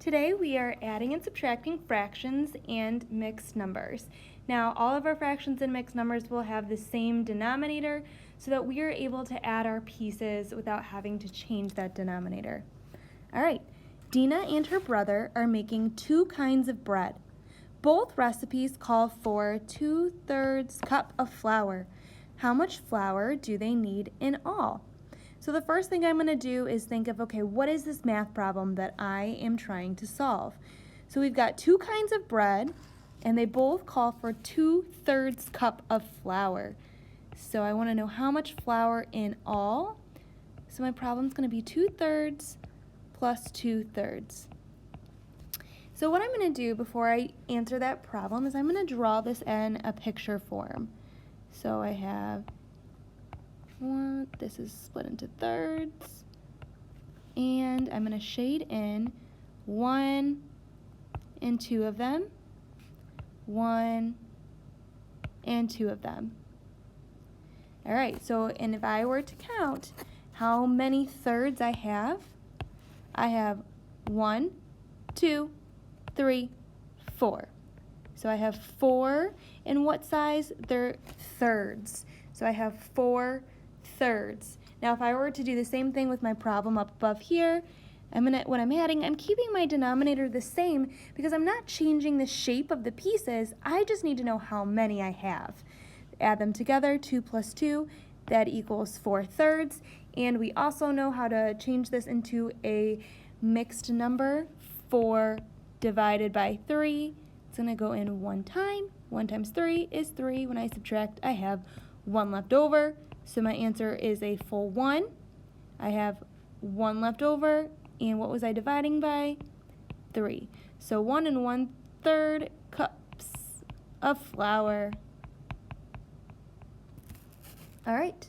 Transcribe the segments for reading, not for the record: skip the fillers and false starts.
Today we are adding and subtracting fractions and mixed numbers. Now all of our fractions and mixed numbers will have the same denominator so that we are able to add our pieces without having to change that denominator. All right, Dina and her brother are making two kinds of bread. Both recipes call for 2/3 cup of flour. How much flour do they need in all? So the first thing I'm going to do is think of, okay, what is this math problem that I am trying to solve? So we've got two kinds of bread, and they both call for 2/3 cup of flour. So I want to know how much flour in all. So my problem is going to be 2/3 plus 2/3. So what I'm going to do before I answer that problem is I'm going to draw this in a picture form. So I have this is split into thirds, and I'm going to shade in 1 and 2 of them, 1 and 2 of them. All right, so and if I were to count how many thirds I have 1, 2, 3, 4. So I have 4 in what size? They're thirds. So I have 4 thirds. Now if I were to do the same thing with my problem up above here, when I'm adding, I'm keeping my denominator the same because I'm not changing the shape of the pieces. I just need to know how many I have. Add them together, 2 plus 2, that equals 4 thirds. And we also know how to change this into a mixed number. 4 divided by 3. It's going to go in 1 time. 1 times 3 is 3. When I subtract, I have 1 left over. So my answer is a full 1. I have 1 left over. And what was I dividing by? 3. So 1 1/3 cups of flour. All right,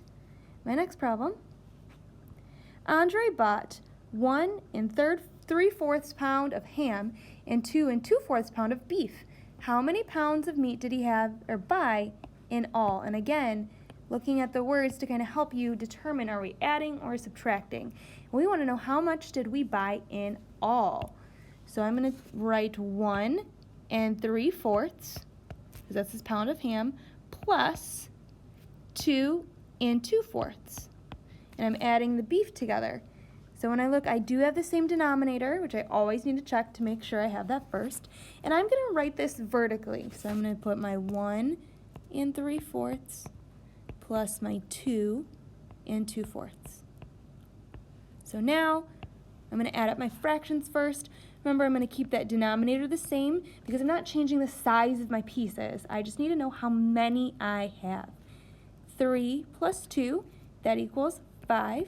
my next problem. Andre bought 1 3/4 pound of ham and 2 2/4 pound of beef. How many pounds of meat did he have or buy in all? And again, looking at the words to kind of help you determine, are we adding or subtracting? We want to know how much did we buy in all. So I'm going to write 1 3/4, because that's his pound of ham, plus 2 2/4. And I'm adding the beef together. So when I look, I do have the same denominator, which I always need to check to make sure I have that first. And I'm going to write this vertically. So I'm going to put my 1 3/4 plus my 2 2/4. So now I'm going to add up my fractions first. Remember, I'm going to keep that denominator the same because I'm not changing the size of my pieces. I just need to know how many I have. 3 plus 2, that equals 5.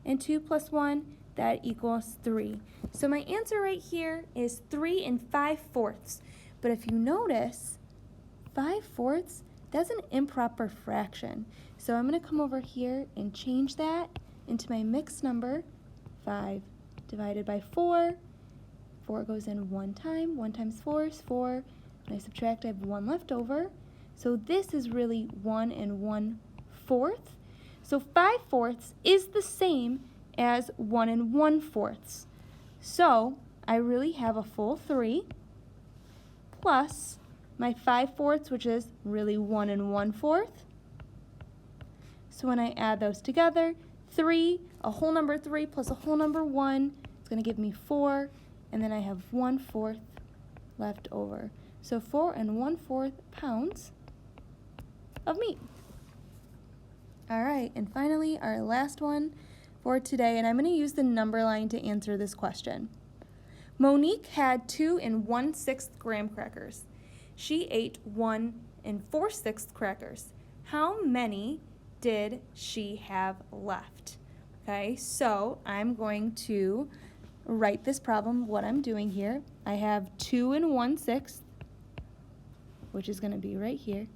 And 2 plus 1, that equals 3. So my answer right here is 3 5/4. But if you notice, 5/4, that's an improper fraction. So I'm going to come over here and change that into my mixed number. 5 divided by 4. 4 goes in 1 time. 1 times 4 is 4. When I subtract, I have 1 left over. So this is really 1 1/4. So 5/4 is the same as 1 1/4. So I really have a full 3 plus my 5/4, which is really 1 1/4. So when I add those together, 3, a whole number 3 plus a whole number 1, it's going to give me 4, and then I have 1/4 left over. So 4 1/4 pounds of meat. All right, and finally our last one for today, and I'm going to use the number line to answer this question. Monique had 2 1/6 graham crackers. She ate 1 4/6 crackers. How many did she have left? Okay, so I'm going to write this problem, what I'm doing here. I have 2 1/6, which is going to be right here.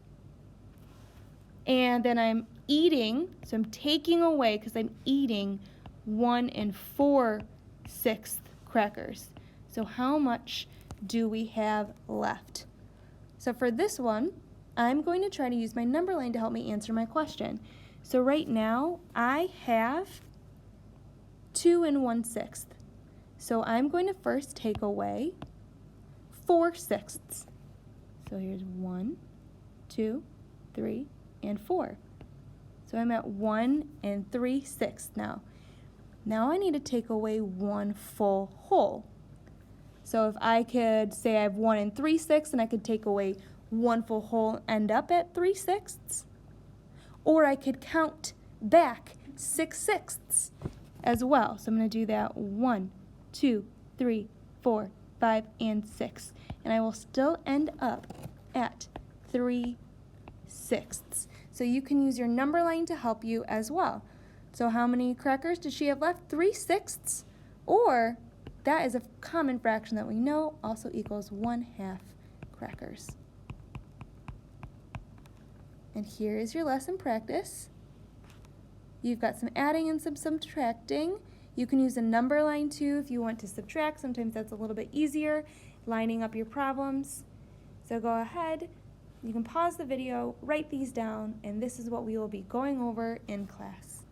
And then I'm eating, so I'm taking away, because I'm eating 1 4/6 crackers. So how much do we have left? So for this one, I'm going to try to use my number line to help me answer my question. So right now, I have 2 1/6. So I'm going to first take away 4/6. So here's 1, 2, 3, and 4. So I'm at 1 3/6 now. Now I need to take away 1 full whole. So if I could say I have 1 3/6, and I could take away 1 full whole, end up at 3/6. Or I could count back 6/6 as well. So I'm going to do that 1, 2, 3, 4, 5, and 6. And I will still end up at 3/6. So you can use your number line to help you as well. So how many crackers does she have left? 3/6. Or that is a common fraction that we know also equals 1/2 crackers. And here is your lesson practice. You've got some adding and some subtracting. You can use a number line too if you want to subtract. Sometimes that's a little bit easier, lining up your problems. So go ahead, you can pause the video, write these down, and this is what we will be going over in class.